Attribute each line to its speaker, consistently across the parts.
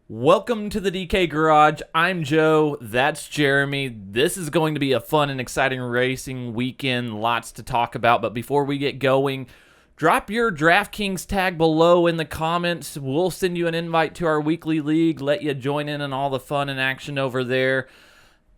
Speaker 1: Welcome to the DK Garage. I'm Joe. That's Jeremy. This is going to be a fun and exciting racing weekend. Lots to talk about. But before we get going, drop your DraftKings tag below in the comments. We'll send you an invite to our weekly league, let you join in on all the fun and action over there.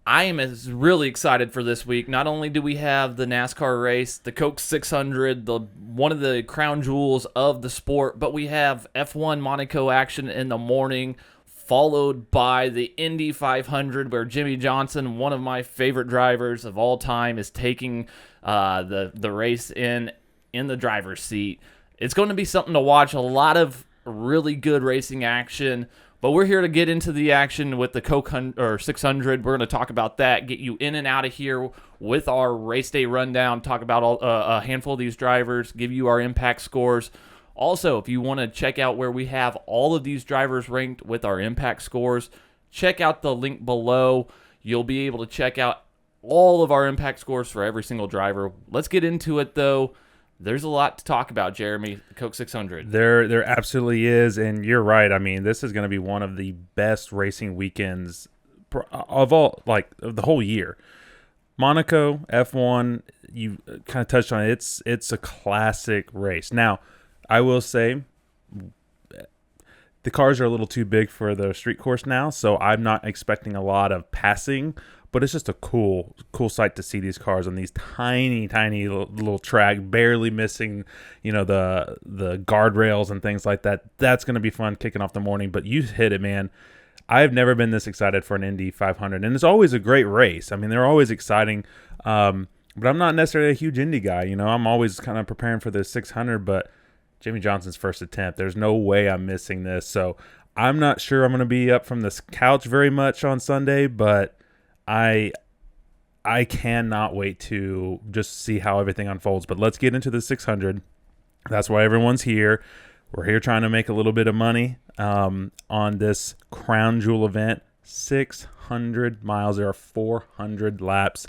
Speaker 1: I am really excited for this week. Not only do we have the NASCAR race, the Coke 600, one of the crown jewels of the sport, but we have F1 Monaco action in the morning, followed by the Indy 500, where Jimmie Johnson, one of my favorite drivers of all time, is taking the race in the driver's seat. It's going to be something to watch. A lot of really good racing action. But we're here to get into the action with the Coke 600. We're going to talk about that, get you in and out of here with our race day rundown, talk about a handful of these drivers, give you our impact scores. Also, if you want to check out where we have all of these drivers ranked with our impact scores, check out the link below. You'll be able to check out all of our impact scores for every single driver. Let's get into it, though. There's a lot to talk about, Jeremy, the Coke 600.
Speaker 2: There absolutely is, and you're right. I mean, this is going to be one of the best racing weekends of the whole year. Monaco, F1, you kind of touched on it. It's a classic race. Now, I will say the cars are a little too big for the street course now, so I'm not expecting a lot of passing. But it's just a cool sight to see these cars on these tiny little track, barely missing, the guardrails and things like that. That's going to be fun kicking off the morning. But you hit it, man. I've never been this excited for an Indy 500, and it's always a great race. I mean, they're always exciting. But I'm not necessarily a huge Indy guy. I'm always kind of preparing for the 600. But Jimmie Johnson's first attempt, there's no way I'm missing this. So I'm not sure I'm going to be up from this couch very much on Sunday, but I cannot wait to just see how everything unfolds. But let's get into the 600. That's why everyone's here. We're here trying to make a little bit of money on this crown jewel event. 600 miles. There are 400 laps.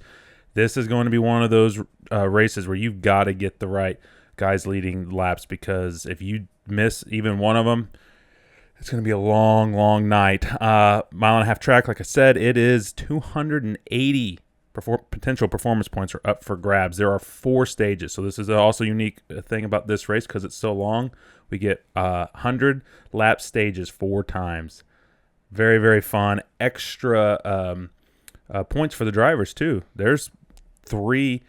Speaker 2: This is going to be one of those races where you've got to get the right guys leading laps, because if you miss even one of them, it's going to be a long night. Mile and a half track, like I said, it is 280 potential performance points are up for grabs. There are 4 stages, so this is also a unique thing about this race because it's so long. We get 100 lap stages 4 times. Very, very fun. Extra points for the drivers, too. There's 3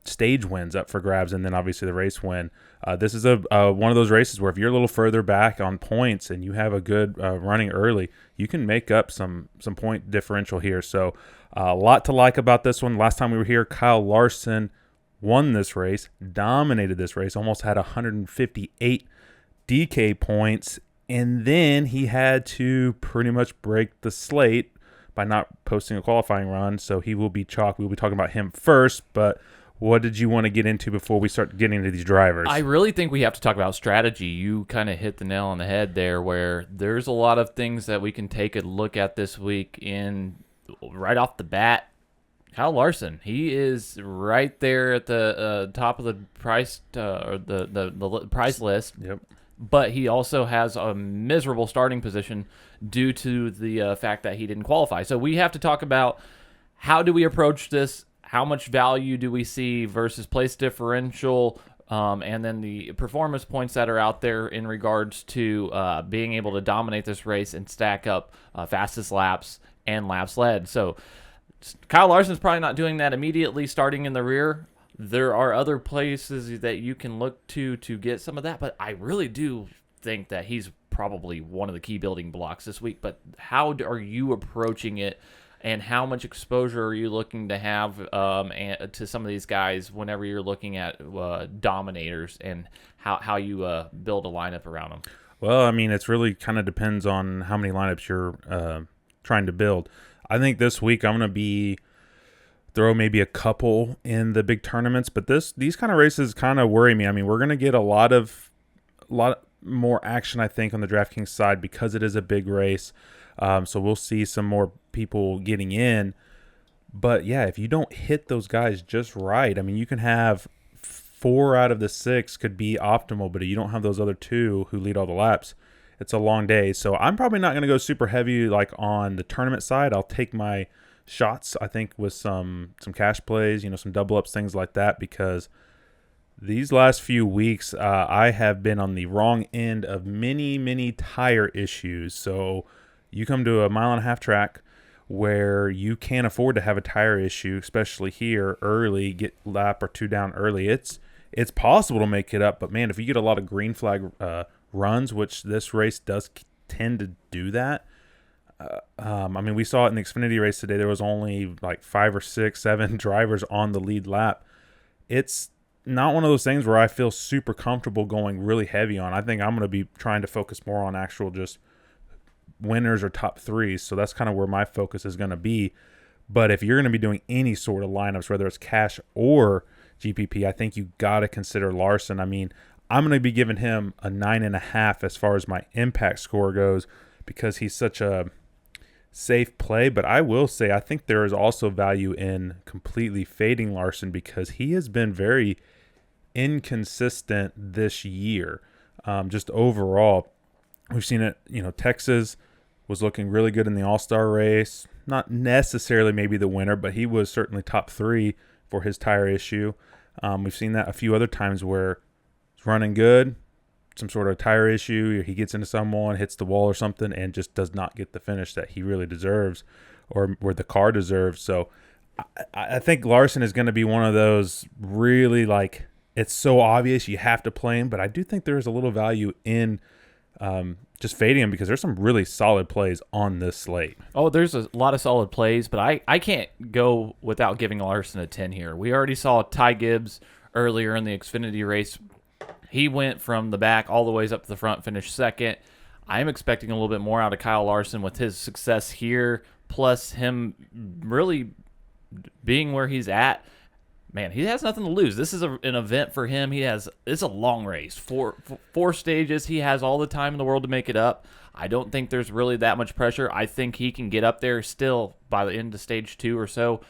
Speaker 2: stage wins up for grabs, and then obviously the race win. This is one of those races where if you're a little further back on points and you have a good running early, you can make up some point differential here. So a lot to like about this one. Last time we were here, Kyle Larson won this race, dominated this race, almost had 158 DK points, and then he had to pretty much break the slate by not posting a qualifying run, so he will be chalk. We'll be talking about him first, but what did you want to get into before we start getting into these drivers?
Speaker 1: I really think we have to talk about strategy. You kind of hit the nail on the head there, where there's a lot of things that we can take a look at this week. Right off the bat, Kyle Larson, he is right there at the top of the price or the price list.
Speaker 2: Yep.
Speaker 1: But he also has a miserable starting position due to the fact that he didn't qualify. So we have to talk about how do we approach this. How much value do we see versus place differential, and then the performance points that are out there in regards to being able to dominate this race and stack up fastest laps and laps led. So Kyle Larson's probably not doing that immediately starting in the rear. There are other places that you can look to get some of that, but I really do think that he's probably one of the key building blocks this week. But how are you approaching it? And how much exposure are you looking to have to some of these guys whenever you're looking at dominators, and how you build a lineup around them?
Speaker 2: Well, I mean, it's really kind of depends on how many lineups you're trying to build. I think this week I'm going to throw maybe a couple in the big tournaments, but these kind of races kind of worry me. I mean, we're going to get a lot more action, I think, on the DraftKings side because it is a big race. So we'll see some more people getting in. But, yeah, if you don't hit those guys just right, I mean, you can have 4 out of the 6 could be optimal, but if you don't have those other 2 who lead all the laps, it's a long day. So I'm probably not going to go super heavy like on the tournament side. I'll take my shots, I think, with some cash plays, some double ups, things like that, because these last few weeks I have been on the wrong end of many tire issues. So you come to a 1.5-mile track where you can't afford to have a tire issue, especially here early, get lap or two down early. It's possible to make it up, but man, if you get a lot of green flag runs, which this race does tend to do that. We saw it in the Xfinity race today. There was only like 5 or 6, 7 drivers on the lead lap. It's not one of those things where I feel super comfortable going really heavy on. I think I'm going to be trying to focus more on actual just winners or top threes. So that's kind of where my focus is going to be. But if you're going to be doing any sort of lineups, whether it's cash or GPP, I think you got to consider Larson. I'm going to be giving him a 9.5 as far as my impact score goes, because he's such a safe play. But I will say I think there is also value in completely fading Larson, because he has been very inconsistent this year. Just overall, we've seen it. Texas was looking really good in the All-Star race. Not necessarily maybe the winner, but he was certainly top 3 for his tire issue. We've seen that a few other times where he's running good, some sort of tire issue, or he gets into someone, hits the wall or something, and just does not get the finish that he really deserves or where the car deserves. So I think Larson is going to be one of those really, like, it's so obvious you have to play him, but I do think there is a little value in just fading him, because there's some really solid plays on this slate.
Speaker 1: Oh, there's a lot of solid plays, but I can't go without giving Larson a 10 here. We already saw Ty Gibbs earlier in the Xfinity race. He went from the back all the ways up to the front, finished second. I'm expecting a little bit more out of Kyle Larson with his success here, plus him really being where he's at. Man, he has nothing to lose. This is an event for him. It's a long race. Four stages. He has all the time in the world to make it up. I don't think there's really that much pressure. I think he can get up there still by the end of stage 2 or so,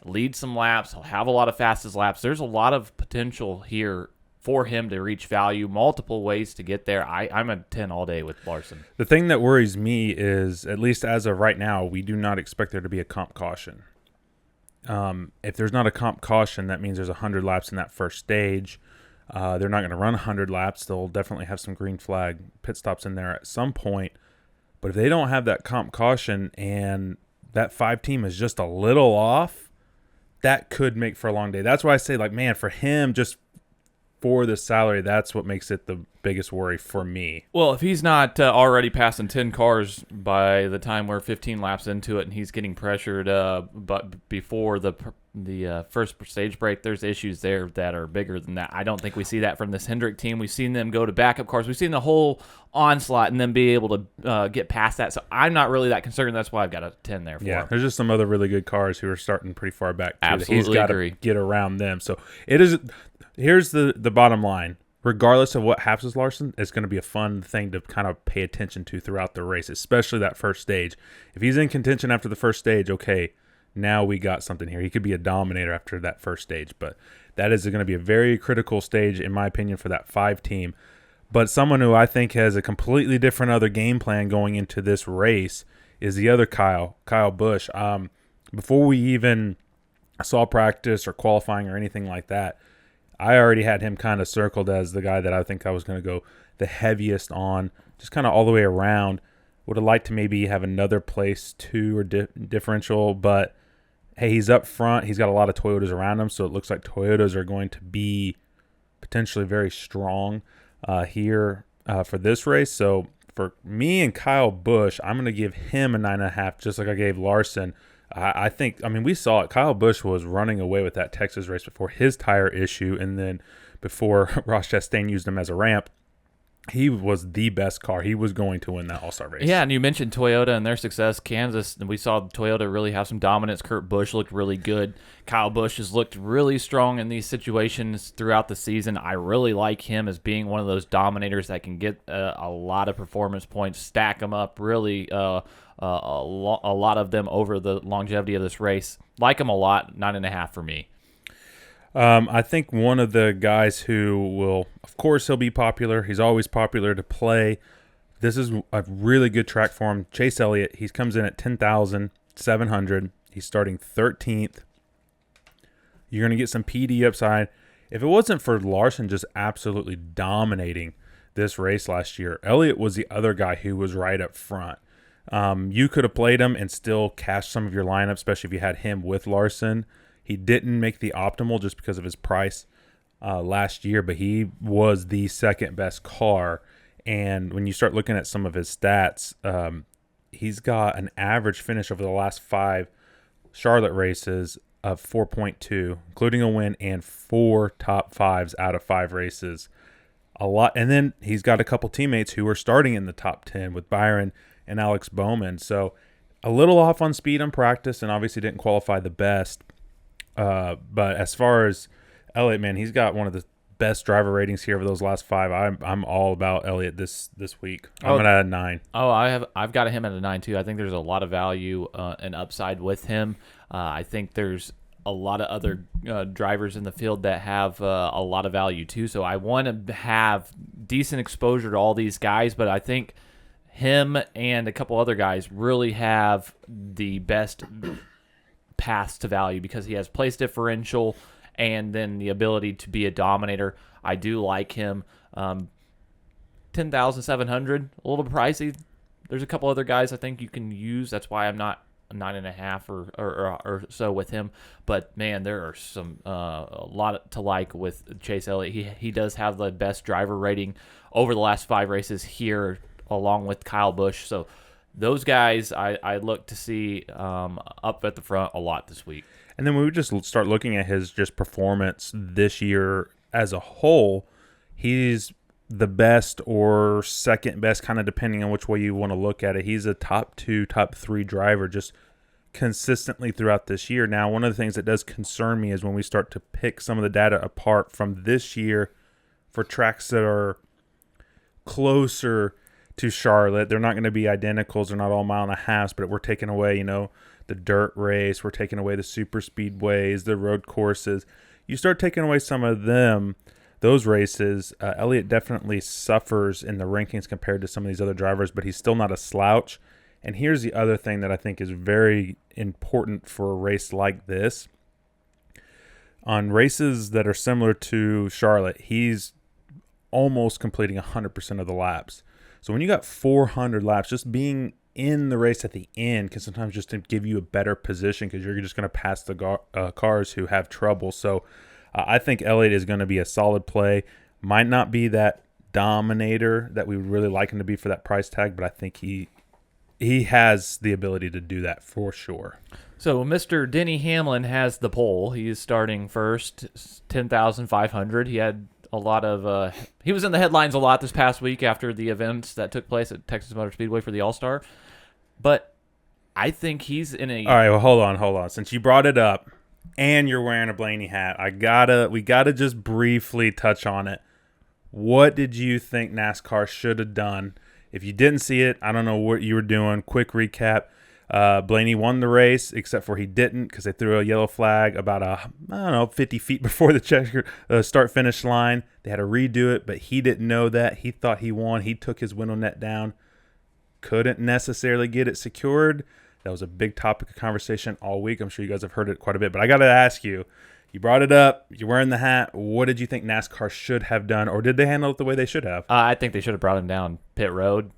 Speaker 1: lead some laps. He'll have a lot of fastest laps. There's a lot of potential here for him to reach value, multiple ways to get there. I'm a 10 all day with Larson.
Speaker 2: The thing that worries me is, at least as of right now, we do not expect there to be a comp caution. If there's not a comp caution, that means there's 100 laps in that first stage. They're not going to run 100 laps. They'll definitely have some green flag pit stops in there at some point. But if they don't have that comp caution and that 5 team is just a little off, that could make for a long day. That's why I say, like, man, for him, just for the salary, that's what makes it the biggest worry for me.
Speaker 1: Well, if he's not already passing 10 cars by the time we're 15 laps into it and he's getting pressured but before the first stage break, there's issues there that are bigger than that. I don't think we see that from this Hendrick team. We've seen them go to backup cars. We've seen the whole onslaught and then be able to get past that. So I'm not really that concerned. That's why I've got a 10 there for him.
Speaker 2: There's just some other really good cars who are starting pretty far back, too.
Speaker 1: Absolutely
Speaker 2: He's got to get around them. So it is. Here's the bottom line. Regardless of what happens with Larson, it's going to be a fun thing to kind of pay attention to throughout the race, especially that first stage. If he's in contention after the first stage, okay, now we got something here. He could be a dominator after that first stage, but that is going to be a very critical stage, in my opinion, for that 5 team. But someone who I think has a completely different other game plan going into this race is the other Kyle Busch. Before we even saw practice or qualifying or anything like that, I already had him kind of circled as the guy that I think I was going to go the heaviest on, just kind of all the way around. Would have liked to maybe have another place 2 or differential, but hey, he's up front. He's got a lot of Toyotas around him, so it looks like Toyotas are going to be potentially very strong here for this race. So for me and Kyle Busch, I'm going to give him a 9.5, just like I gave Larson. I think, we saw it. Kyle Busch was running away with that Texas race before his tire issue, and then before Ross Chastain used him as a ramp. He was the best car. He was going to win that All-Star race.
Speaker 1: Yeah, and you mentioned Toyota and their success. Kansas, and we saw Toyota really have some dominance. Kurt Busch looked really good. Kyle Busch has looked really strong in these situations throughout the season. I really like him as being one of those dominators that can get a lot of performance points, stack them up, really a lot of them over the longevity of this race. Like him a lot, 9.5 for me.
Speaker 2: I think one of the guys who will, of course, he'll be popular. He's always popular to play. This is a really good track for him. Chase Elliott, he comes in at 10,700. He's starting 13th. You're going to get some PD upside. If it wasn't for Larson just absolutely dominating this race last year, Elliott was the other guy who was right up front. You could have played him and still cashed some of your lineup, especially if you had him with Larson. He didn't make the optimal just because of his price last year, but he was the second best car. And when you start looking at some of his stats, he's got an average finish over the last 5 Charlotte races of 4.2, including a win and 4 top 5s out of 5 races. A lot. And then he's got a couple teammates who are starting in the top 10 with Byron and Alex Bowman. So a little off on speed on practice and obviously didn't qualify the best. But as far as Elliott, man, he's got one of the best driver ratings here over those last 5. I'm all about Elliott this week. I'm gonna add 9.
Speaker 1: Oh, I've got him at a 9 too. I think there's a lot of value and upside with him. I think there's a lot of other drivers in the field that have a lot of value too. So I want to have decent exposure to all these guys, but I think him and a couple other guys really have the best paths to value because he has place differential and then the ability to be a dominator. I do like him. 10,700, a little pricey. There's a couple other guys I think you can use. That's why I'm not a 9.5 or so with him. But man, there are some a lot to like with Chase Elliott. He does have the best driver rating over the last 5 races here, along with Kyle Busch. So those guys I look to see up at the front a lot this week.
Speaker 2: And then when we just start looking at his just performance this year as a whole, he's the best or second best, kind of depending on which way you want to look at it. He's a top 2, top 3 driver just consistently throughout this year. Now, one of the things that does concern me is when we start to pick some of the data apart from this year for tracks that are closer to Charlotte. They're not going to be identicals. They're not all 1.5 miles, but we're taking away, the dirt race. We're taking away the super speedways, the road courses. You start taking away some of those races. Elliott definitely suffers in the rankings compared to some of these other drivers, but he's still not a slouch. And here's the other thing that I think is very important for a race like this. On races that are similar to Charlotte, he's almost completing 100% of the laps. So when you got 400 laps, just being in the race at the end can sometimes just give you a better position because you're just going to pass the cars who have trouble. So I think Elliott is going to be a solid play. Might not be that dominator that we would really like him to be for that price tag, but I think he has the ability to do that for sure.
Speaker 1: So Mr. Denny Hamlin has the pole. He is starting first, 10,500. He had a lot of he was in the headlines a lot this past week after the events that took place at Texas Motor Speedway for the All-Star. But I think he's in a...
Speaker 2: All right, well, hold on. Since you brought it up and you're wearing a Blaney hat, we gotta just briefly touch on it. What did you think NASCAR should have done? If you didn't see it, I don't know what you were doing. Quick recap. Blaney won the race, except for he didn't because they threw a yellow flag about 50 feet before the start-finish line. They had to redo it, but he didn't know that. He thought he won. He took his window net down. Couldn't necessarily get it secured. That was a big topic of conversation all week. I'm sure you guys have heard it quite a bit, but I got to ask you. You brought it up. You're wearing the hat. What did you think NASCAR should have done, or did they handle it the way they should have?
Speaker 1: I think they should have brought him down pit road.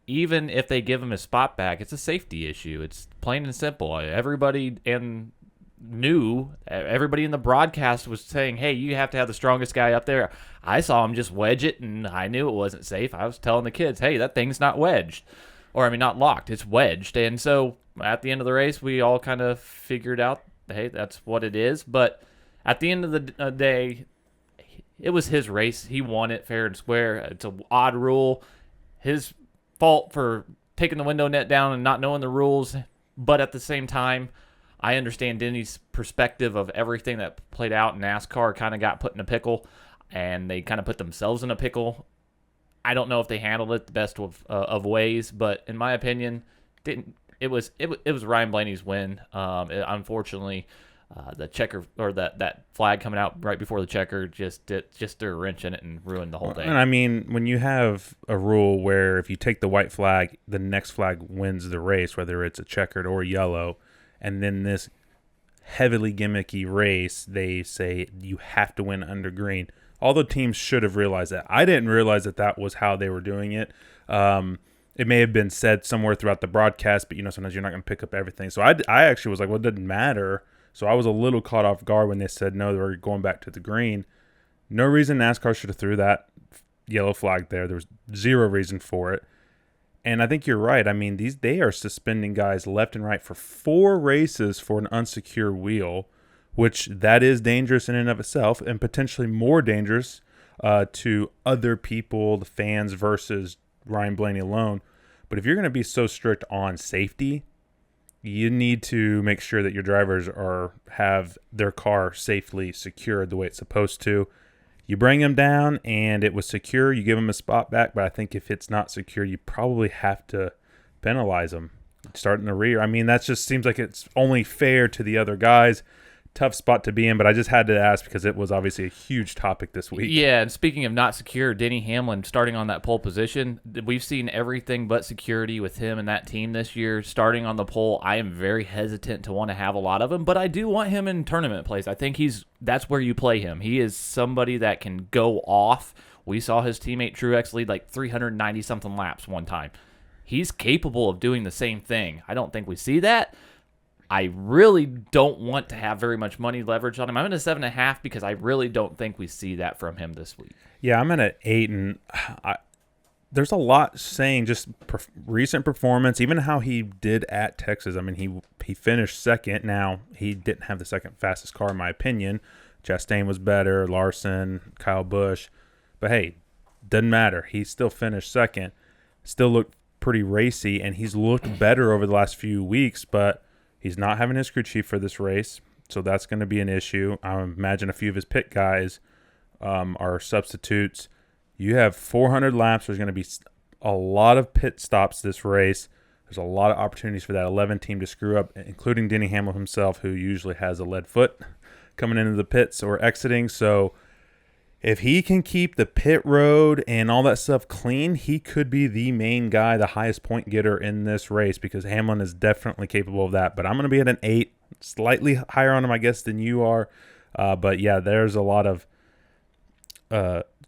Speaker 1: Even if they give him his spot back, it's a safety issue. It's plain and simple. Everybody in the broadcast was saying, hey, you have to have the strongest guy up there. I saw him just wedge it, and I knew it wasn't safe. I was telling the kids, hey, that thing's not wedged. Not locked. It's wedged. And so at the end of the race, we all kind of figured out, hey, that's what it is. But at the end of the day, it was his race. He won it fair and square. It's an odd rule. His fault for taking the window net down and not knowing the rules. But at the same time, I understand Denny's perspective of everything that played out in NASCAR kind of got put in a pickle, and they kind of put themselves in a pickle. I don't know if they handled it the best of ways, but in my opinion, it was Ryan Blaney's win. Unfortunately, the checker or that flag coming out right before the checker just threw a wrench in it and ruined the whole thing.
Speaker 2: And I mean, when you have a rule where if you take the white flag, the next flag wins the race, whether it's a checkered or yellow, and then this heavily gimmicky race, they say you have to win under green. All the teams should have realized that. I didn't realize that was how they were doing it. It may have been said somewhere throughout the broadcast, but sometimes you're not going to pick up everything. So I actually was like, well, it didn't matter. So I was a little caught off guard when they said, no, they were going back to the green. No reason NASCAR should have threw that yellow flag there. There was zero reason for it. And I think you're right. I mean, they are suspending guys left and right for 4 races for an unsecured wheel, which that is dangerous in and of itself and potentially more dangerous to other people, the fans, versus Ryan Blaney alone. But if you're going to be so strict on safety, you need to make sure that your drivers have their car safely secured the way it's supposed to. You bring them down and it was secure, you give them a spot back, but I think if it's not secure, you probably have to penalize them. Start in the rear. I mean, that just seems like it's only fair to the other guys. Tough spot to be in, but I just had to ask because it was obviously a huge topic this week.
Speaker 1: Yeah, and speaking of not secure, Denny Hamlin starting on that pole position. We've seen everything but security with him and that team this year. Starting on the pole, I am very hesitant to want to have a lot of him, but I do want him in tournament plays. I think that's where you play him. He is somebody that can go off. We saw his teammate Truex lead like 390-something laps one time. He's capable of doing the same thing. I don't think we see that. I really don't want to have very much money leverage on him. I'm in a 7.5 because I really don't think we see that from him this week.
Speaker 2: Yeah, I'm in an 8, and there's a lot saying just recent performance, even how he did at Texas. I mean, he finished second. Now, he didn't have the second fastest car, in my opinion. Chastain was better, Larson, Kyle Busch. But, hey, doesn't matter. He still finished second, still looked pretty racy, and he's looked better over the last few weeks, but he's not having his crew chief for this race, so that's going to be an issue. I imagine a few of his pit guys are substitutes. You have 400 laps. There's going to be a lot of pit stops this race. There's a lot of opportunities for that 11 team to screw up, including Denny Hamlin himself, who usually has a lead foot coming into the pits or exiting. So if he can keep the pit road and all that stuff clean, he could be the main guy, the highest point getter in this race, because Hamlin is definitely capable of that. But I'm going to be at an 8, slightly higher on him, I guess, than you are. But, yeah, there's a lot of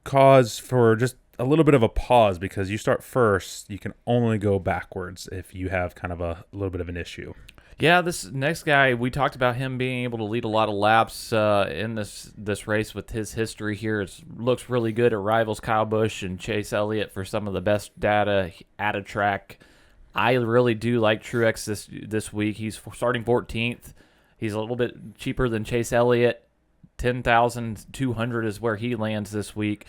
Speaker 2: cause for just a little bit of a pause, because you start first, you can only go backwards if you have kind of a little bit of an issue.
Speaker 1: Yeah, this next guy, we talked about him being able to lead a lot of laps in this race with his history here. It looks really good. It rivals Kyle Busch and Chase Elliott for some of the best data at a track. I really do like Truex this week. He's starting 14th. He's a little bit cheaper than Chase Elliott. 10,200 is where he lands this week.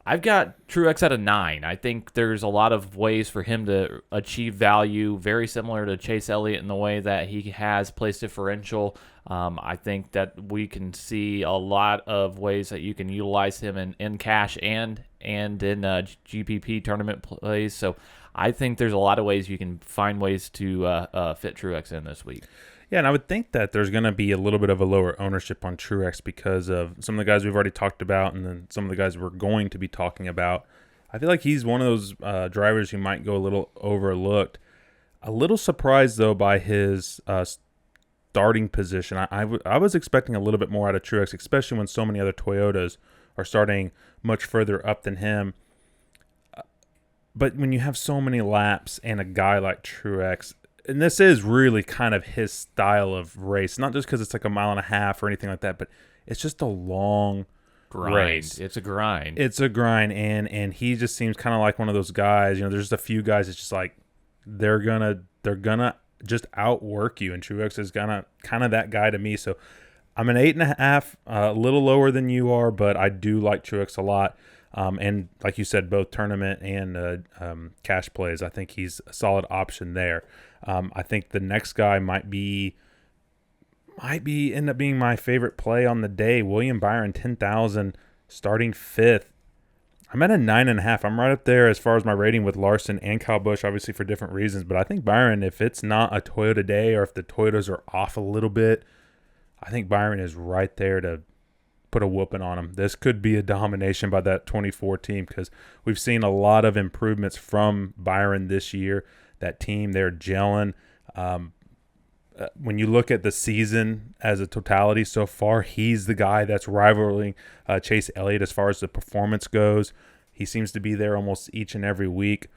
Speaker 1: I've got Truex at a 9. I think there's a lot of ways for him to achieve value, very similar to Chase Elliott in the way that he has place differential. I think that we can see a lot of ways that you can utilize him in cash and in GPP tournament plays. So I think there's a lot of ways you can find ways to fit Truex in this week.
Speaker 2: Yeah, and I would think that there's going to be a little bit of a lower ownership on Truex because of some of the guys we've already talked about and then some of the guys we're going to be talking about. I feel like he's one of those drivers who might go a little overlooked. A little surprised, though, by his starting position. I was expecting a little bit more out of Truex, especially when so many other Toyotas are starting much further up than him. But when you have so many laps and a guy like Truex, and this is really kind of his style of race, not just because it's like a mile and a half or anything like that, but it's just a long race.
Speaker 1: It's a grind.
Speaker 2: It's a grind, and he just seems kind of like one of those guys. You know, there's just a few guys that's just like they're gonna just outwork you, and Truex is kind of that guy to me. So I'm an 8.5, a little lower than you are, but I do like Truex a lot. And like you said, both tournament and cash plays, I think he's a solid option there. I think the next guy might end up being my favorite play on the day. William Byron, 10,000, starting 5th. I'm at a 9.5. I'm right up there as far as my rating with Larson and Kyle Busch, obviously for different reasons. But I think Byron, if it's not a Toyota day or if the Toyotas are off a little bit, I think Byron is right there to put a whooping on him. This could be a domination by that 24 team because we've seen a lot of improvements from Byron this year. That team, they're gelling. When you look at the season as a totality so far, he's the guy that's rivaling Chase Elliott as far as the performance goes. He seems to be there almost each and every week.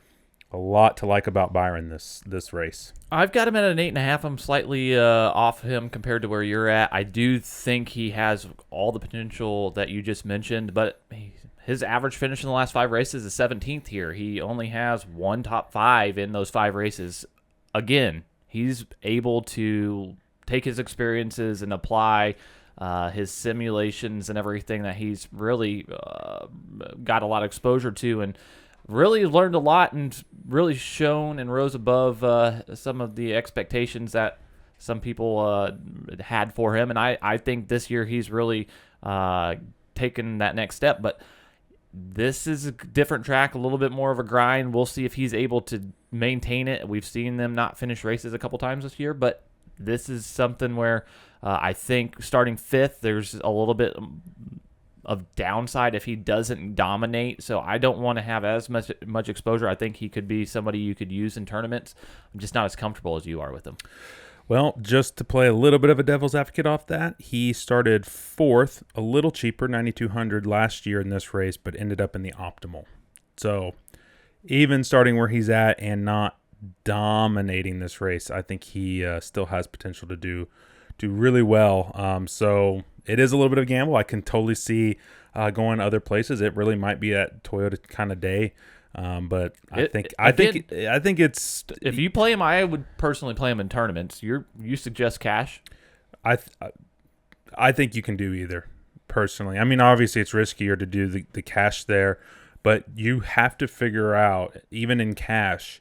Speaker 2: A lot to like about Byron this race.
Speaker 1: I've got him at an 8.5. I'm slightly off him compared to where you're at. I do think he has all the potential that you just mentioned, but his average finish in the last 5 races is 17th here. He only has one top 5 in those 5 races. Again, he's able to take his experiences and apply his simulations and everything that he's really got a lot of exposure to, and really learned a lot and really shown and rose above some of the expectations that some people had for him. And I think this year he's really taken that next step. But this is a different track, a little bit more of a grind. We'll see if he's able to maintain it. We've seen them not finish races a couple times this year, but this is something where I think starting 5th, there's a little bit of downside if he doesn't dominate. So I don't want to have as much exposure. I think he could be somebody you could use in tournaments. I'm just not as comfortable as you are with him.
Speaker 2: Well, just to play a little bit of a devil's advocate off that, he started 4th, a little cheaper, 9,200 last year in this race, but ended up in the optimal. So even starting where he's at and not dominating this race, I think he still has potential to do really well. So it is a little bit of a gamble. I can totally see going other places. It really might be that Toyota kind of day. But I think it's,
Speaker 1: if you play him, I would personally play him in tournaments. You suggest cash?
Speaker 2: I think you can do either personally. I mean, obviously it's riskier to do the cash there, but you have to figure out, even in cash,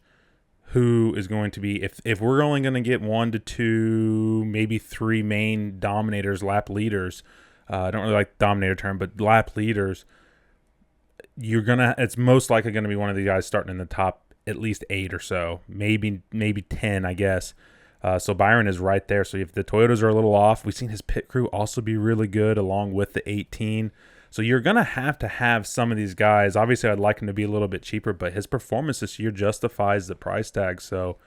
Speaker 2: who is going to be, if we're only going to get 1 to 2, maybe 3 main dominators, lap leaders. I don't really like the dominator term, but lap leaders. It's most likely going to be one of the guys starting in the top at least 8 or so, maybe 10, I guess. So Byron is right there. So if the Toyotas are a little off, we've seen his pit crew also be really good along with the 18. So you're going to have some of these guys. Obviously, I'd like him to be a little bit cheaper, but his performance this year justifies the price tag. So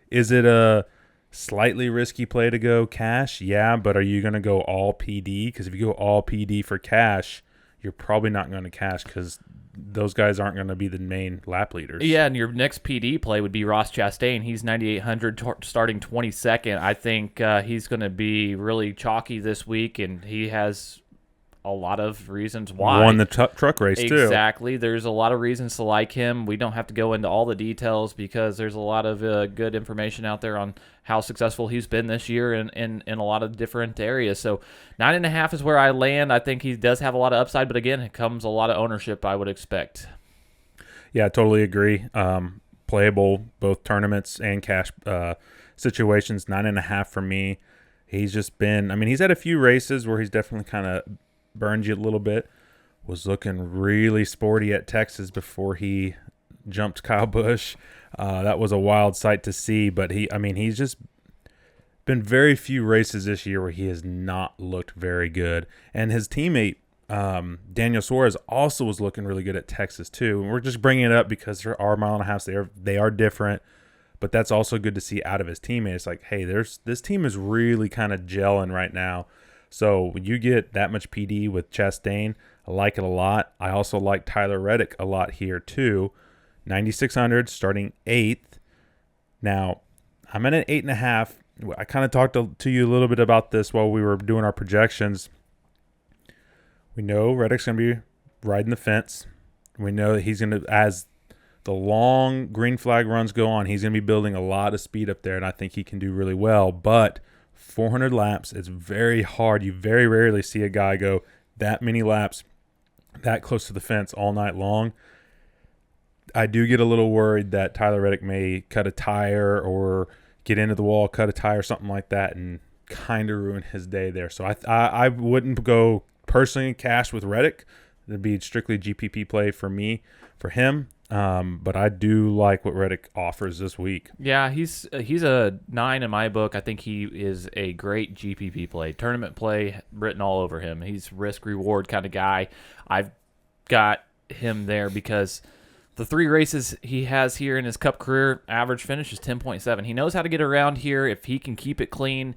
Speaker 2: is it a slightly risky play to go cash? Yeah, but are you going to go all PD? Because if you go all PD for cash, you're probably not going to cash because those guys aren't going to be the main lap leaders.
Speaker 1: Yeah, and your next PD play would be Ross Chastain. He's 9,800 starting 22nd. I think he's going to be really chalky this week, and he has a lot of reasons why.
Speaker 2: Won the truck race, too.
Speaker 1: Exactly. There's a lot of reasons to like him. We don't have to go into all the details because there's a lot of good information out there on how successful he's been this year in a lot of different areas. So 9.5 is where I land. I think he does have a lot of upside, but again, it comes a lot of ownership, I would expect.
Speaker 2: Yeah, I totally agree. Playable both tournaments and cash situations. 9.5 for me. He's just been, I mean, he's had a few races where he's definitely kind of burned you a little bit. Was looking really sporty at Texas before he jumped Kyle Busch. That was a wild sight to see, but he's just been very few races this year where he has not looked very good. And his teammate, Daniel Suarez, also was looking really good at Texas too. And we're just bringing it up because there are mile and a half. They are different, but that's also good to see out of his teammate. It's like, hey, this team is really kind of gelling right now. So when you get that much PD with Chastain, I like it a lot. I also like Tyler Reddick a lot here too. 9,600 starting 8th. Now, I'm at an 8.5. I kind of talked to you a little bit about this while we were doing our projections. We know Reddick's going to be riding the fence. We know that he's going to, as the long green flag runs go on, he's going to be building a lot of speed up there, and I think he can do really well. But 400 laps, it's very hard. You very rarely see a guy go that many laps that close to the fence all night long. I do get a little worried that Tyler Reddick may cut a tire or get into the wall, cut a tire, something like that, and kind of ruin his day there. So I wouldn't go personally cash with Reddick. It'd be strictly GPP play for me. For him, But I do like what Reddick offers this week.
Speaker 1: Yeah, he's a 9 in my book. I think he is a great GPP play, tournament play written all over him. He's risk reward kind of guy. I've got him there because the 3 races he has here in his Cup career, average finish is 10.7. He knows how to get around here if he can keep it clean.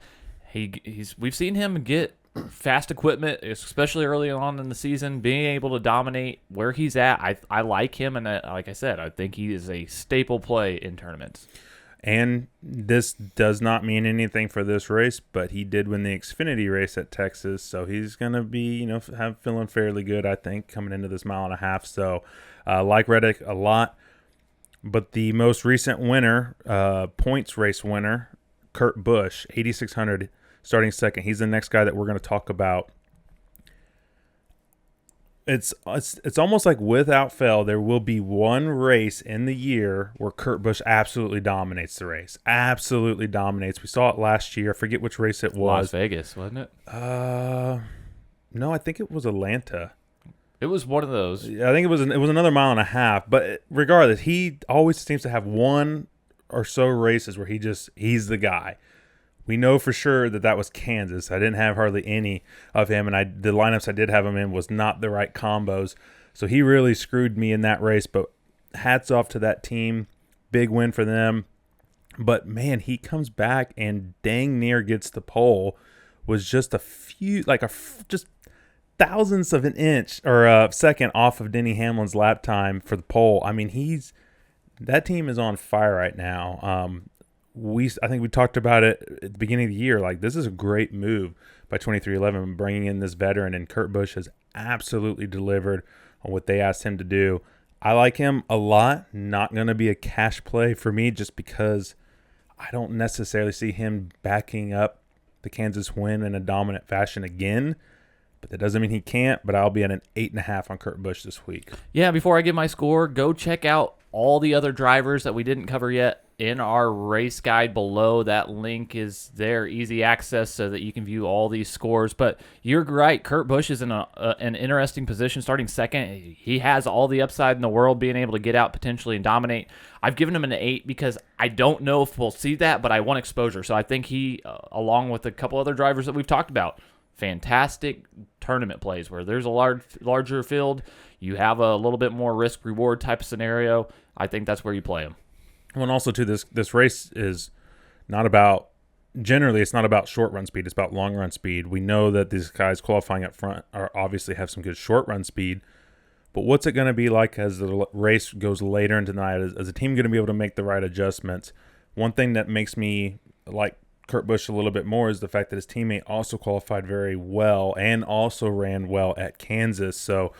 Speaker 1: We've seen him get fast equipment, especially early on in the season, being able to dominate where he's at. I like him, and like I said, I think he is a staple play in tournaments.
Speaker 2: And this does not mean anything for this race, but he did win the Xfinity race at Texas, so he's going to be, feeling fairly good, I think, coming into this mile and a half. So like Reddick a lot. But the most recent winner, points race winner, Kurt Busch, 8,600, starting second. He's the next guy that we're going to talk about. It's almost like without fail, there will be one race in the year where Kurt Busch absolutely dominates the race. Absolutely dominates. We saw it last year. I forget which race it was.
Speaker 1: Las Vegas, wasn't it?
Speaker 2: No, I think it was Atlanta.
Speaker 1: It was one of those.
Speaker 2: I think it was another mile and a half. But regardless, he always seems to have one or so races where he's the guy. We know for sure that was Kansas. I didn't have hardly any of him, and the lineups I did have him in was not the right combos. So he really screwed me in that race, but hats off to that team. Big win for them. But, man, he comes back and dang near gets the pole. Was just just thousandths of an inch or a second off of Denny Hamlin's lap time for the pole. I mean, that team is on fire right now. I think we talked about it at the beginning of the year. Like, this is a great move by 23XI, bringing in this veteran, and Kurt Busch has absolutely delivered on what they asked him to do. I like him a lot. Not going to be a cash play for me just because I don't necessarily see him backing up the Kansas win in a dominant fashion again. But that doesn't mean he can't, but I'll be at an 8.5 on Kurt Busch this week.
Speaker 1: Yeah, before I give my score, go check out all the other drivers that we didn't cover yet in our race guide below. That link is there, easy access, so that you can view all these scores. But you're right, Kurt Busch is in an interesting position starting second. He has all the upside in the world, being able to get out potentially and dominate. I've given him an 8 because I don't know if we'll see that, but I want exposure. So I think he, along with a couple other drivers that we've talked about, fantastic tournament plays where there's a larger field. You have a little bit more risk-reward type of scenario. I think that's where you play them.
Speaker 2: Well, and also, too, this race is not about – generally, it's not about short-run speed. It's about long-run speed. We know that these guys qualifying up front obviously have some good short-run speed. But what's it going to be like as the race goes later into the night? Is the team going to be able to make the right adjustments? One thing that makes me like Kurt Busch a little bit more is the fact that his teammate also qualified very well and also ran well at Kansas. So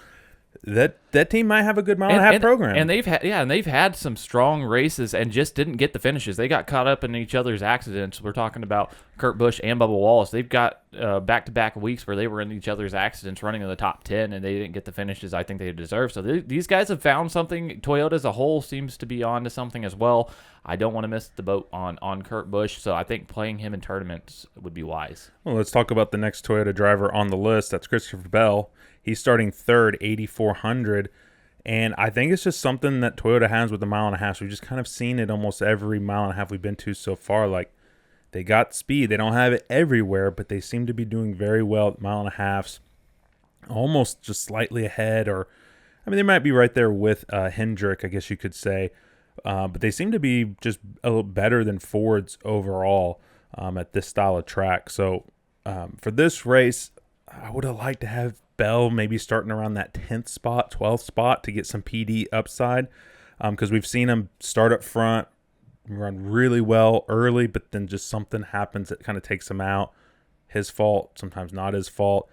Speaker 2: that team might have a good mile and a half program.
Speaker 1: And they've had some strong races and just didn't get the finishes. They got caught up in each other's accidents. We're talking about Kurt Busch and Bubba Wallace. They've got back-to-back weeks where they were in each other's accidents running in the top 10, and they didn't get the finishes I think they deserve. So these guys have found something. Toyota as a whole seems to be on to something as well. I don't want to miss the boat on Kurt Busch, so I think playing him in tournaments would be wise.
Speaker 2: Well, let's talk about the next Toyota driver on the list. That's Christopher Bell. He's starting third, 8,400. And I think it's just something that Toyota has with the mile and a half. So we've just kind of seen it almost every mile and a half we've been to so far. Like, they got speed. They don't have it everywhere, but they seem to be doing very well at mile and a halves. Almost just slightly ahead, they might be right there with Hendrick, I guess you could say. But they seem to be just a little better than Fords overall at this style of track. So for this race, I would have liked to have Bell maybe starting around that 10th spot, 12th spot to get some PD upside because we've seen him start up front, run really well early, but then just something happens that kind of takes him out. His fault, sometimes not his fault.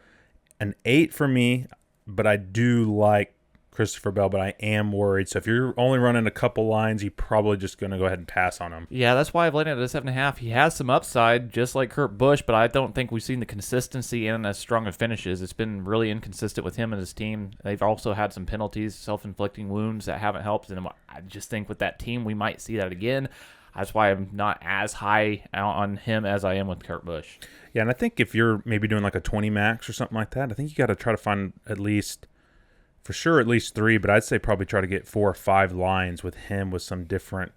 Speaker 2: An 8 for me, but I do like Christopher Bell, but I am worried. So if you're only running a couple lines, you're probably just going to go ahead and pass on him.
Speaker 1: Yeah, that's why I've landed at a 7.5. He has some upside, just like Kurt Busch, but I don't think we've seen the consistency and as strong of finishes. It's been really inconsistent with him and his team. They've also had some penalties, self-inflicting wounds that haven't helped. And I just think with that team, we might see that again. That's why I'm not as high on him as I am with Kurt Busch.
Speaker 2: Yeah, and I think if you're maybe doing like a 20 max or something like that, I think you got to try to find at least for sure at least 3, but I'd say probably try to get 4 or 5 lines with him with some different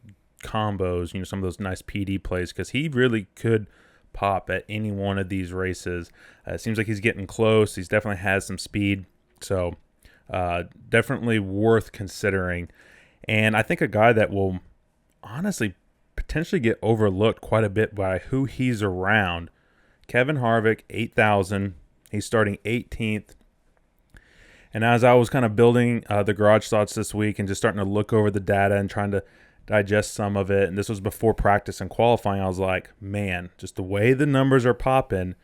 Speaker 2: combos, some of those nice PD plays, because he really could pop at any one of these races. It seems like he's getting close. He's definitely has some speed, so definitely worth considering. And I think a guy that will honestly potentially get overlooked quite a bit by who he's around, Kevin Harvick, 8,000. He's starting 18th. And as I was kind of building the garage thoughts this week and just starting to look over the data and trying to digest some of it, and this was before practice and qualifying, I was like, man, just the way the numbers are popping,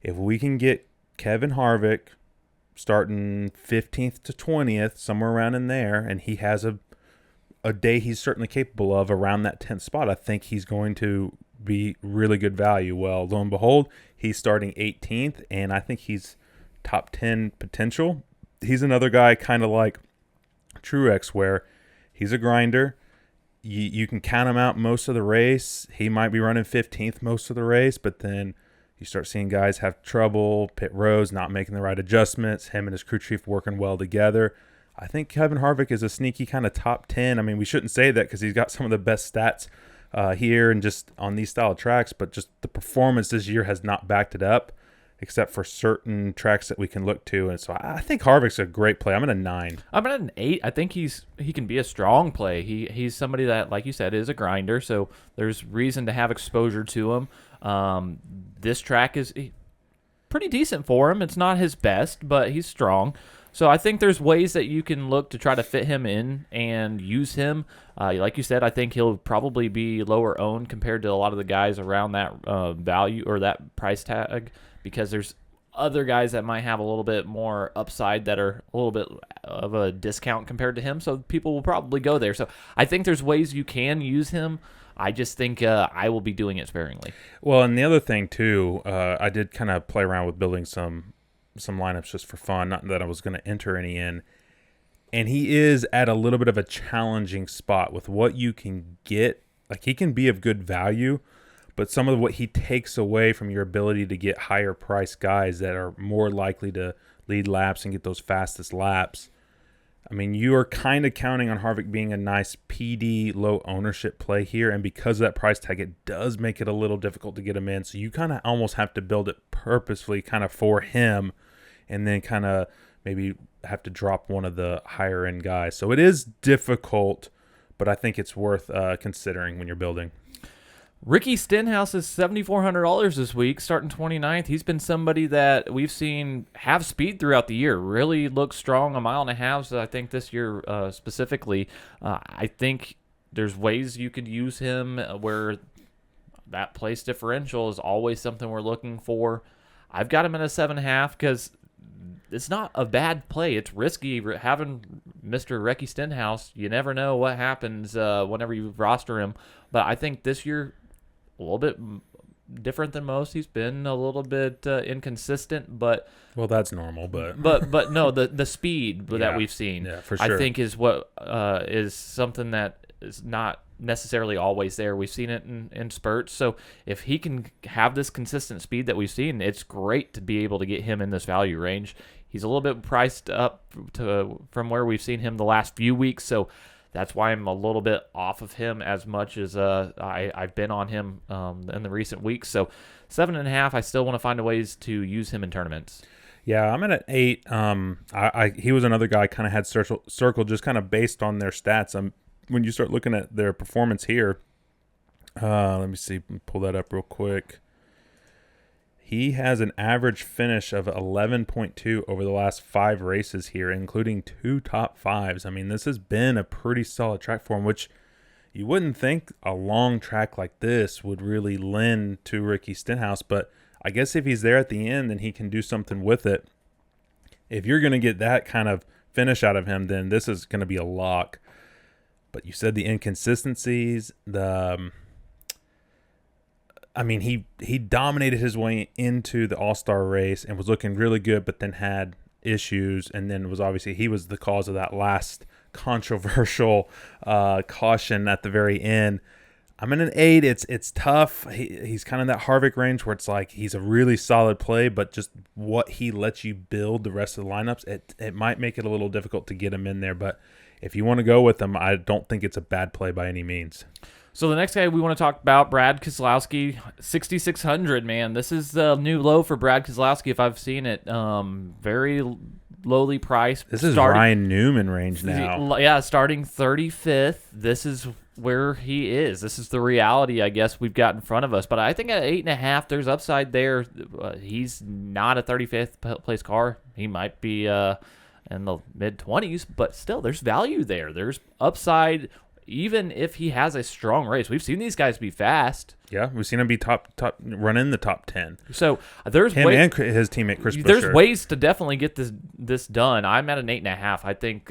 Speaker 2: if we can get Kevin Harvick starting 15th to 20th, somewhere around in there, and he has a day he's certainly capable of around that 10th spot, I think he's going to be really good value. Well, lo and behold, he's starting 18th, and I think he's top 10 potential. He's another guy kind of like Truex, where he's a grinder. You can count him out most of the race. He might be running 15th most of the race, but then you start seeing guys have trouble, pit roads, not making the right adjustments, him and his crew chief working well together. I think Kevin Harvick is a sneaky kind of top 10. I mean, we shouldn't say that because he's got some of the best stats here and just on these style of tracks, but just the performance this year has not backed it up, except for certain tracks that we can look to. And so I think Harvick's a great play. I'm at a 9.
Speaker 1: I'm at an 8. I think he can be a strong play. He's somebody that, like you said, is a grinder, so there's reason to have exposure to him. This track is pretty decent for him. It's not his best, but he's strong. So I think there's ways that you can look to try to fit him in and use him. Like you said, I think he'll probably be lower owned compared to a lot of the guys around that value or that price tag, because there's other guys that might have a little bit more upside that are a little bit of a discount compared to him. So people will probably go there. So I think there's ways you can use him. I just think I will be doing it sparingly.
Speaker 2: Well, and the other thing too, I did kind of play around with building some lineups just for fun, not that I was going to enter any in. And he is at a little bit of a challenging spot with what you can get. Like, he can be of good value, but some of what he takes away from your ability to get higher priced guys that are more likely to lead laps and get those fastest laps. I mean, you are kind of counting on Harvick being a nice PD low ownership play here, and because of that price tag, it does make it a little difficult to get him in. So you kind of almost have to build it purposefully kind of for him, and then kind of maybe have to drop one of the higher end guys. So it is difficult, but I think it's worth considering when you're building.
Speaker 1: Ricky Stenhouse is $7,400 this week, starting 29th. He's been somebody that we've seen have speed throughout the year, really looks strong, a mile and a half, I think, this year specifically. I think there's ways you could use him where that place differential is always something we're looking for. I've got him at a 7.5 because it's not a bad play. It's risky having Mr. Ricky Stenhouse. You never know what happens whenever you roster him. But I think this year, a little bit different than most. He's been a little bit inconsistent, but
Speaker 2: well, that's normal. But
Speaker 1: no, the speed that we've seen,
Speaker 2: for sure,
Speaker 1: I think is what is something that is not necessarily always there. We've seen it in spurts. So if he can have this consistent speed that we've seen, it's great to be able to get him in this value range. He's a little bit priced up from where we've seen him the last few weeks, so that's why I'm a little bit off of him as much as I've been on him in the recent weeks. So 7.5, I still want to find ways to use him in tournaments.
Speaker 2: Yeah, I'm at 8. He was another guy I kind of had circled just kind of based on their stats. When you start looking at their performance here, let me see, pull that up real quick. He has an average finish of 11.2 over the last 5 races here, including 2 top 5s. I mean, this has been a pretty solid track for him, which you wouldn't think a long track like this would really lend to Ricky Stenhouse, but I guess if he's there at the end, then he can do something with it. If you're going to get that kind of finish out of him, then this is going to be a lock. But you said the inconsistencies, he dominated his way into the All-Star race and was looking really good, but then had issues, and then he was the cause of that last controversial caution at the very end. I'm in an 8. It's tough. He's kind of that Harvick range where it's like he's a really solid play, but just what he lets you build the rest of the lineups, it might make it a little difficult to get him in there. But if you want to go with him, I don't think it's a bad play by any means.
Speaker 1: So the next guy we want to talk about, Brad Keselowski, 6,600, man. This is the new low for Brad Keselowski if I've seen it. Very lowly priced.
Speaker 2: This is Ryan Newman range now.
Speaker 1: Yeah, starting 35th. This is where he is. This is the reality, I guess, we've got in front of us. But I think at 8.5, there's upside there. He's not a 35th place car. He might be in the mid-20s, but still, there's value there. There's upside. Even if he has a strong race, we've seen these guys be fast.
Speaker 2: Yeah, we've seen him be top, run in the top 10.
Speaker 1: So there's
Speaker 2: him and his teammate Chris Buescher.
Speaker 1: There's ways to definitely get this done. I'm at an 8.5. I think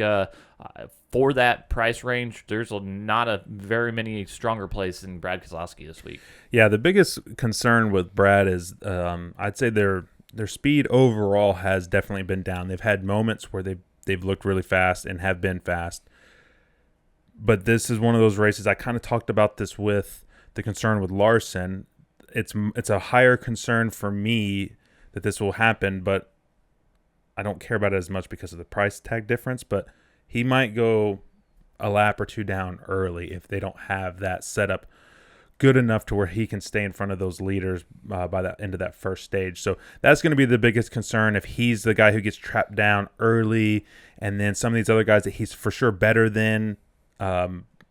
Speaker 1: for that price range, there's not a very many stronger plays than Brad Keselowski this week.
Speaker 2: Yeah, the biggest concern with Brad is I'd say their speed overall has definitely been down. They've had moments where they've looked really fast and have been fast. But this is one of those races. I kind of talked about this with the concern with Larson. It's a higher concern for me that this will happen, but I don't care about it as much because of the price tag difference. But he might go a lap or two down early if they don't have that setup good enough to where he can stay in front of those leaders by the end of that first stage. So that's going to be the biggest concern if he's the guy who gets trapped down early, and then some of these other guys that he's for sure better than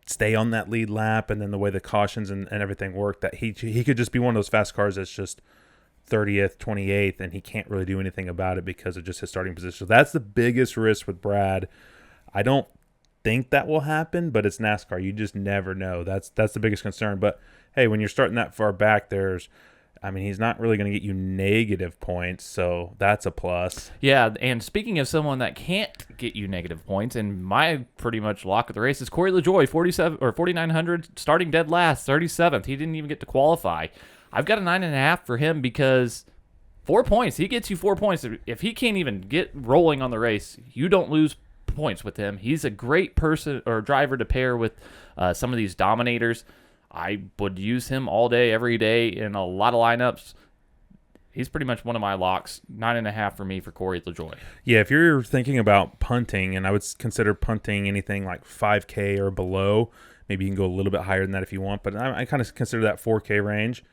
Speaker 2: stay on that lead lap, and then the way the cautions and everything work, that he could just be one of those fast cars that's just 30th, 28th, and he can't really do anything about it because of just his starting position. So that's the biggest risk with Brad. I don't think that will happen, but it's NASCAR. You just never know. That's the biggest concern. But hey, when you're starting that far back, he's not really going to get you negative points, so that's a plus.
Speaker 1: Yeah, and speaking of someone that can't get you negative points, and my pretty much lock of the race is Corey LaJoie, 4,900, starting dead last, 37th. He didn't even get to qualify. I've got a 9.5 for him because 4 points. He gets you 4 points. If he can't even get rolling on the race, you don't lose points with him. He's a great person or driver to pair with some of these dominators. I would use him all day, every day in a lot of lineups. He's pretty much one of my locks. 9.5 for me for Corey LaJoie.
Speaker 2: Yeah, if you're thinking about punting, and I would consider punting anything like 5K or below, maybe you can go a little bit higher than that if you want, but I kind of consider that 4K range.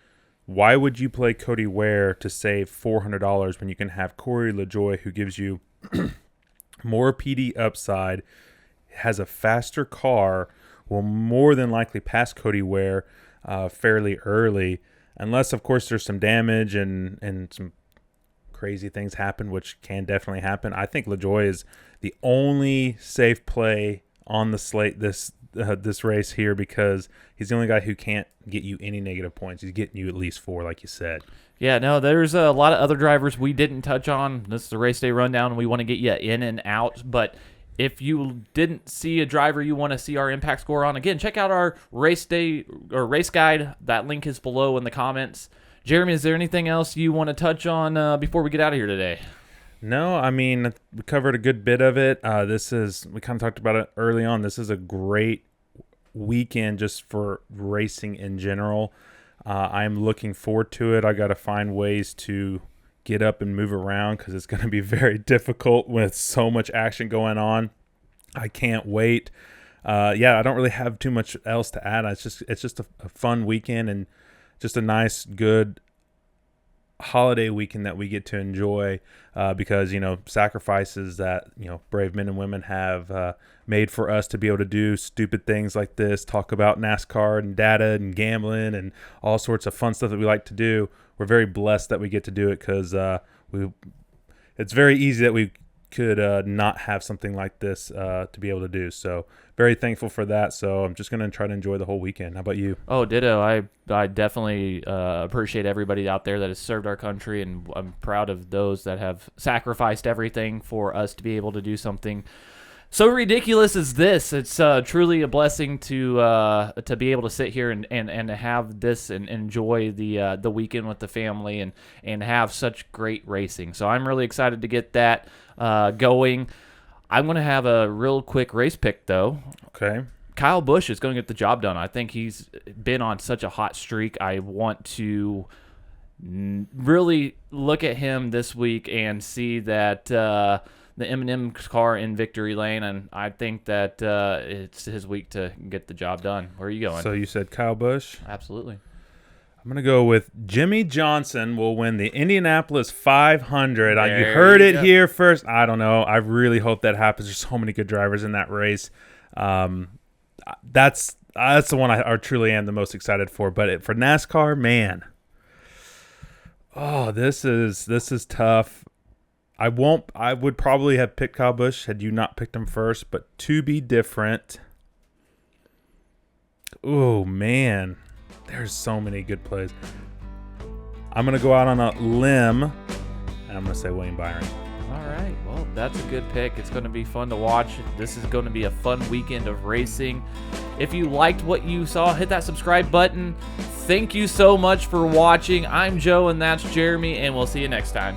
Speaker 2: Why would you play Cody Ware to save $400 when you can have Corey LaJoie, who gives you more PD upside, has a faster car, will more than likely pass Cody Ware fairly early, unless, of course, there's some damage and some crazy things happen, which can definitely happen. I think LaJoie is the only safe play on the slate this race here because he's the only guy who can't get you any negative points. He's getting you at least 4, like you said.
Speaker 1: Yeah, no, there's a lot of other drivers we didn't touch on. This is the race day rundown, and we want to get you in and out, but if you didn't see a driver you want to see our impact score on, again, check out our race day or race guide. That link is below in the comments. Jeremy, is there anything else you want to touch on before we get out of here today?
Speaker 2: No, we covered a good bit of it. We kind of talked about it early on. This is a great weekend just for racing in general. I'm looking forward to it. I got to find ways to get up and move around because it's going to be very difficult with so much action going on. I can't wait. I don't really have too much else to add. It's just a fun weekend and just a nice, good holiday weekend that we get to enjoy because, sacrifices that, brave men and women have made for us to be able to do stupid things like this, talk about NASCAR and data and gambling and all sorts of fun stuff that we like to do. We're very blessed that we get to do it because it's very easy that we could not have something like this to be able to do. So very thankful for that. So I'm just going to try to enjoy the whole weekend. How about you?
Speaker 1: Oh, ditto. I definitely appreciate everybody out there that has served our country, and I'm proud of those that have sacrificed everything for us to be able to do something so ridiculous as this. It's truly a blessing to be able to sit here and have this and enjoy the weekend with the family and have such great racing. So I'm really excited to get that going. I'm going to have a real quick race pick, though.
Speaker 2: Okay.
Speaker 1: Kyle Busch is going to get the job done. I think he's been on such a hot streak. I want to really look at him this week and see that the M&M car in victory lane, and I think that it's his week to get the job done. Where are you going?
Speaker 2: So you said Kyle Busch?
Speaker 1: Absolutely.
Speaker 2: I'm going to go with Jimmie Johnson will win the Indianapolis 500. You
Speaker 1: There
Speaker 2: heard
Speaker 1: you
Speaker 2: it
Speaker 1: go.
Speaker 2: here first. I don't know. I really hope that happens. There's so many good drivers in that race. That's the one I truly am the most excited for. But for NASCAR, man, this is tough. I would probably have picked Kyle Busch had you not picked him first. But to be different, oh man. There's so many good plays. I'm going to go out on a limb, and I'm going to say William Byron.
Speaker 1: All right. Well, that's a good pick. It's going to be fun to watch. This is going to be a fun weekend of racing. If you liked what you saw, hit that subscribe button. Thank you so much for watching. I'm Joe, and that's Jeremy, and we'll see you next time.